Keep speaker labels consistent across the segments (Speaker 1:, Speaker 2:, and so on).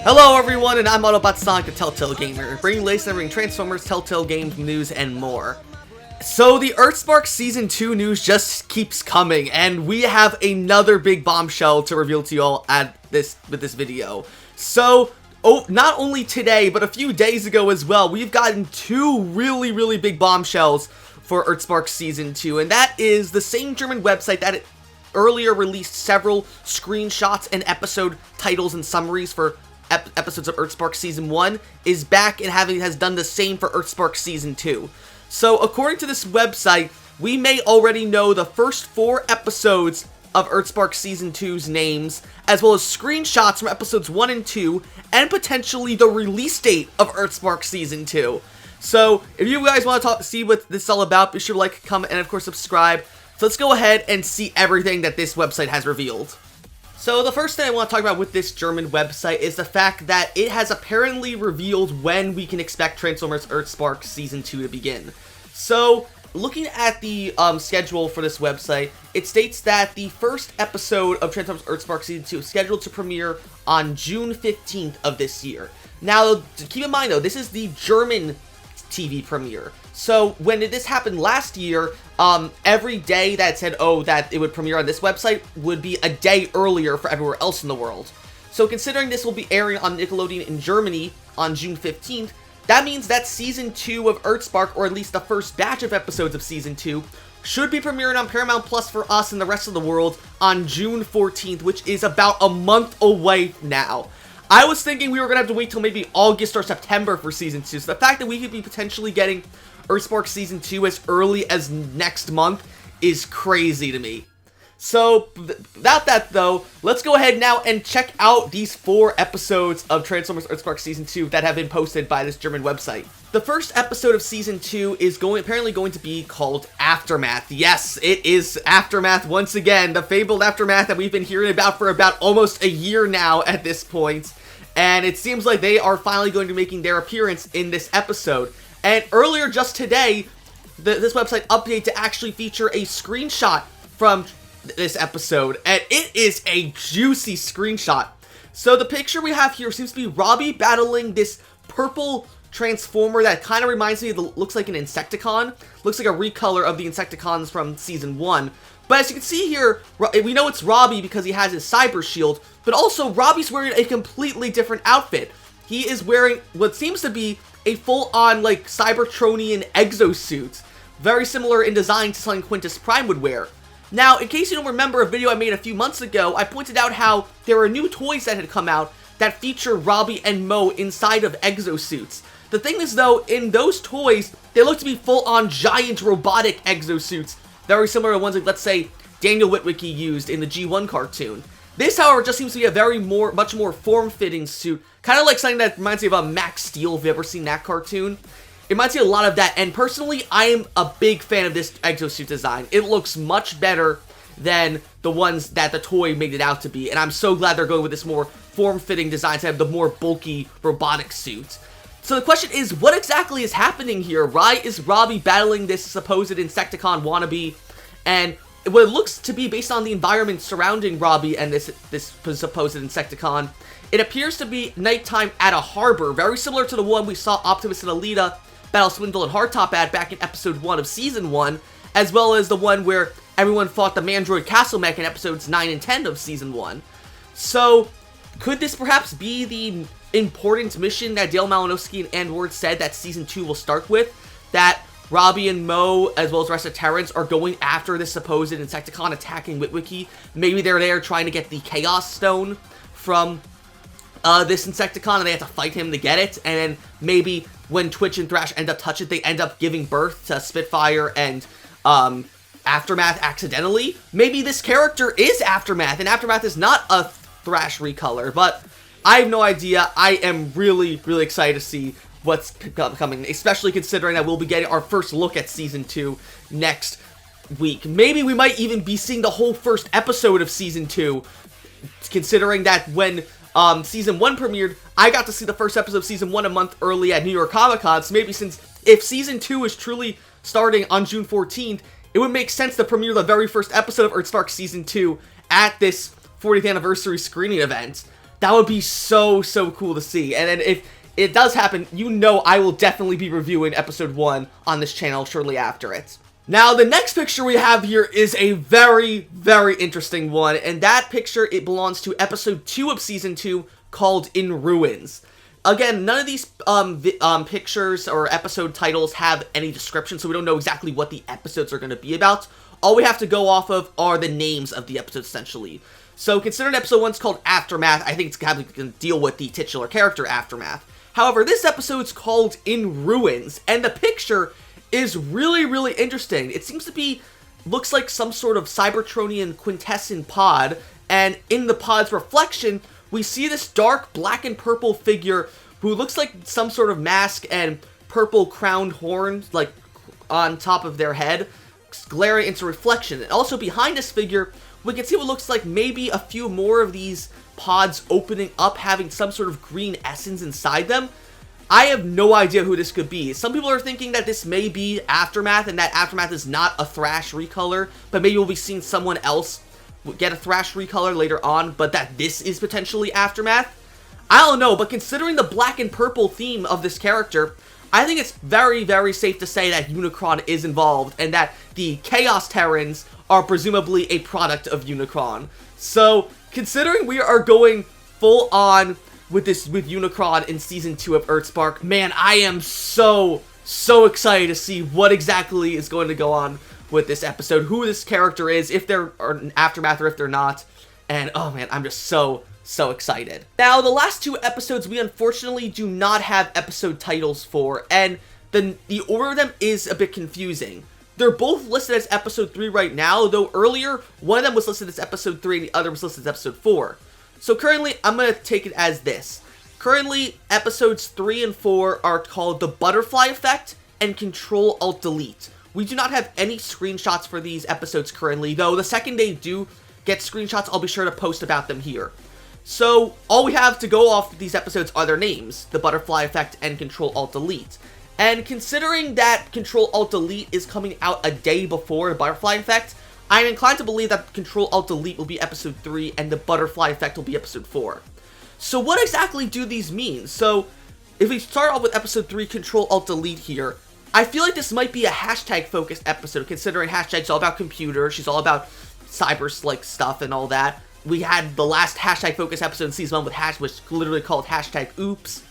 Speaker 1: Hello everyone, and I'm Autobot Sonic the Telltale Gamer, bringing latest and Transformers, Telltale Games news, and more. So the Earthspark Season 2 news just keeps coming, and we have another big bombshell to reveal to you all with this video. So, not only today, but a few days ago as well, we've gotten two really big bombshells for Earthspark Season 2, and that is the same German website that earlier released several screenshots and episode titles and summaries for episodes of Earthspark Season 1 is back and has done the same for Earthspark Season 2. So, according to this website, we may already know the first 4 episodes of Earthspark Season 2's names, as well as screenshots from episodes 1 and 2, and potentially the release date of Earthspark Season 2. So, if you guys want to see what this is all about, be sure to like, comment, and of course subscribe. So let's go ahead and see everything that this website has revealed. So the first thing I want to talk about with this German website is the fact that it has apparently revealed when we can expect Transformers Earthspark Season 2 to begin. So, looking at the schedule for this website, it states that the first episode of Transformers Earthspark Season 2 is scheduled to premiere on June 15th of this year. Now, keep in mind though, this is the German TV premiere. So when this happened last year, every day that said, that it would premiere on this website would be a day earlier for everywhere else in the world. So considering this will be airing on Nickelodeon in Germany on June 15th, that means that Season 2 of Earthspark, or at least the first batch of episodes of Season 2, should be premiering on Paramount Plus for us and the rest of the world on June 14th, which is about a month away now. I was thinking we were going to have to wait till maybe August or September for Season 2, so the fact that we could be potentially getting Earthspark Season 2 as early as next month is crazy to me. So, without that though, let's go ahead now and check out these 4 episodes of Transformers Earthspark Season 2 that have been posted by this German website. The first episode of Season 2 is apparently going to be called Aftermath. Yes, it is Aftermath once again, the fabled Aftermath that we've been hearing about for about almost a year now at this point. And it seems like they are finally going to be making their appearance in this episode. And earlier, just today, this website updated to actually feature a screenshot from this episode, and it is a juicy screenshot. So the picture we have here seems to be Robbie battling this purple Transformer that kind of reminds me of looks like an Insecticon. Looks like a recolor of the Insecticons from Season 1. But as you can see here, we know it's Robbie because he has his cyber shield, but also Robbie's wearing a completely different outfit. He is wearing what seems to be a full-on, like, Cybertronian exosuit. Very similar in design to something Quintus Prime would wear. Now, in case you don't remember a video I made a few months ago, I pointed out how there are new toys that had come out that feature Robbie and Mo inside of exosuits. The thing is, though, in those toys, they look to be full-on giant robotic exosuits, very similar to ones like, let's say, Daniel Witwicky used in the G1 cartoon. This, however, just seems to be a much more form-fitting suit, kind of like something that reminds me of Max Steel, if you've ever seen that cartoon. It reminds me a lot of that, and personally, I am a big fan of this exosuit design. It looks much better than the ones that the toy made it out to be, and I'm so glad they're going with this more form-fitting design to have the more bulky robotic suit. So the question is, what exactly is happening here? Why is Robbie battling this supposed Insecticon wannabe? And what it looks to be based on the environment surrounding Robbie and this supposed Insecticon, it appears to be nighttime at a harbor, very similar to the one we saw Optimus and Alita battle Swindle and Hardtop at back in episode 1 of Season 1, as well as the one where everyone fought the Mandroid Castle Mech in episodes 9 and 10 of Season 1. So, could this perhaps be the important mission that Dale Malinowski and Ann Ward said that Season 2 will start with? That Robbie and Mo, as well as the rest of Terrans, are going after this supposed Insecticon attacking Witwicky. Maybe they're there trying to get the Chaos Stone from this Insecticon, and they have to fight him to get it, and then maybe when Twitch and Thrash end up touching it, they end up giving birth to Spitfire and Aftermath accidentally. Maybe this character is Aftermath, and Aftermath is not a Thrash recolor, but I have no idea. I am really excited to see what's coming, especially considering that we'll be getting our first look at Season 2 next week. Maybe we might even be seeing the whole first episode of Season 2, considering that when Season 1 premiered, I got to see the first episode of Season 1 a month early at New York Comic Con, so maybe if Season 2 is truly starting on June 14th, it would make sense to premiere the very first episode of Earthspark Season 2 at this 40th anniversary screening event. That would be so cool to see. And then if it does happen, you know I will definitely be reviewing episode 1 on this channel shortly after it. Now, the next picture we have here is a very interesting one, and that picture, it belongs to episode 2 of season 2, called In Ruins. Again, none of these pictures or episode titles have any description, so we don't know exactly what the episodes are going to be about. All we have to go off of are the names of the episodes, essentially. So, considering episode 1's called Aftermath, I think it's going to deal with the titular character, Aftermath. However, this episode's called In Ruins, and the picture is really interesting. It seems to be, looks like some sort of Cybertronian quintessent pod, and in the pod's reflection, we see this dark black and purple figure who looks like some sort of mask and purple crowned horns, like, on top of their head, glaring into reflection. And also behind this figure, we can see what looks like maybe a few more of these pods opening up, having some sort of green essence inside them. I have no idea who this could be. Some people are thinking that this may be Aftermath, and that Aftermath is not a Thrash recolor, but maybe we'll be seeing someone else get a Thrash recolor later on, but that this is potentially Aftermath. I don't know, but considering the black and purple theme of this character, I think it's very safe to say that Unicron is involved, and that the Chaos Terrans are presumably a product of Unicron. So, considering we are going full on with Unicron in season 2 of Earthspark, man, I am so excited to see what exactly is going to go on with this episode, who this character is, if they're an Aftermath or if they're not, and oh man, I'm just so excited. Now, the last 2 episodes we unfortunately do not have episode titles for, and the order of them is a bit confusing. They're both listed as episode 3 right now, though earlier, one of them was listed as episode 3 and the other was listed as episode 4. So currently, I'm going to take it as this. Currently, episodes 3 and 4 are called The Butterfly Effect and Control-Alt-Delete. We do not have any screenshots for these episodes currently, though the second they do get screenshots, I'll be sure to post about them here. So, all we have to go off of these episodes are their names, The Butterfly Effect and Control-Alt-Delete. And considering that Control-Alt-Delete is coming out a day before The Butterfly Effect, I'm inclined to believe that Control-Alt-Delete will be episode 3 and The Butterfly Effect will be episode 4. So what exactly do these mean? So, if we start off with episode 3, Control-Alt-Delete here, I feel like this might be a hashtag-focused episode, considering hashtag's all about computers, she's all about cyber-like stuff and all that. We had the last hashtag-focused episode in season 1 with which literally called hashtag oops.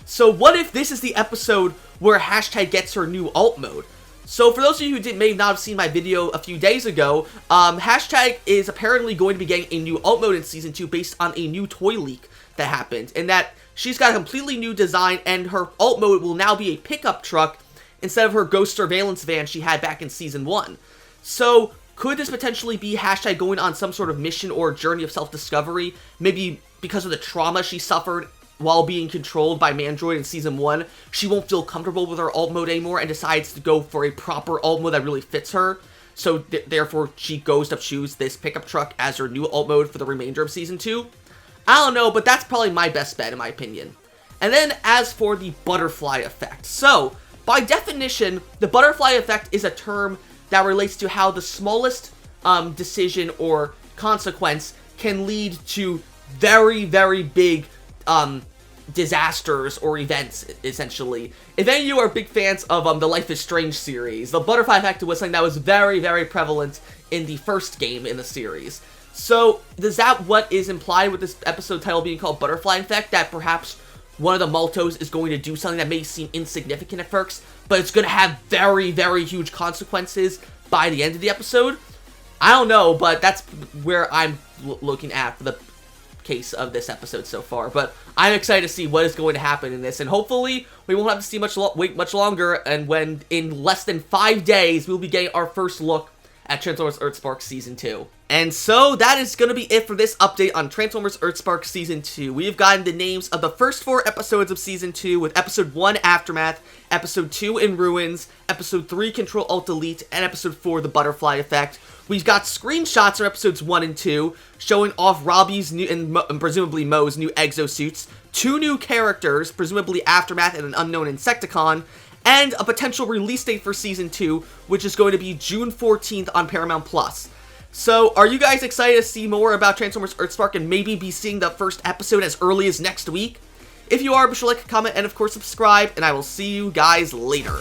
Speaker 1: So what if this is the episode where hashtag gets her new alt mode? So for those of you who may not have seen my video a few days ago, hashtag is apparently going to be getting a new alt mode in season 2 based on a new toy leak that happened, and that she's got a completely new design, and her alt mode will now be a pickup truck instead of her ghost surveillance van she had back in season 1. So could this potentially be hashtag going on some sort of mission or journey of self-discovery, maybe because of the trauma she suffered while being controlled by Mandroid in season 1, she won't feel comfortable with her alt mode anymore and decides to go for a proper alt mode that really fits her. So therefore she goes to choose this pickup truck as her new alt mode for the remainder of season 2. I don't know, but that's probably my best bet in my opinion. And then as for the butterfly effect. So, by definition, the butterfly effect is a term that relates to how the smallest decision or consequence can lead to very big disasters or events, essentially. If any of you are big fans of the Life is Strange series, the butterfly effect was something that was very prevalent in the first game in the series. So, is that what is implied with this episode title being called Butterfly Effect? That perhaps one of the Maltos is going to do something that may seem insignificant at first, but it's going to have very huge consequences by the end of the episode? I don't know, but that's where I'm looking at for the case of this episode so far. But I'm excited to see what is going to happen in this, and hopefully we won't have to see wait much longer, and when in less than 5 days we'll be getting our first look at Transformers Earthspark Season 2. And so, that is going to be it for this update on Transformers Earthspark Season 2. We have gotten the names of the first 4 episodes of Season 2, with Episode 1, Aftermath, Episode 2, In Ruins, Episode 3, Control-Alt-Delete, and Episode 4, The Butterfly Effect. We've got screenshots from Episodes 1 and 2, showing off Robbie's new, and presumably Mo's new exosuits, 2 new characters, presumably Aftermath and an unknown Insecticon, and a potential release date for Season 2, which is going to be June 14th on Paramount+. So, are you guys excited to see more about Transformers Earthspark and maybe be seeing the first episode as early as next week? If you are, be sure to like, comment, and of course subscribe, and I will see you guys later.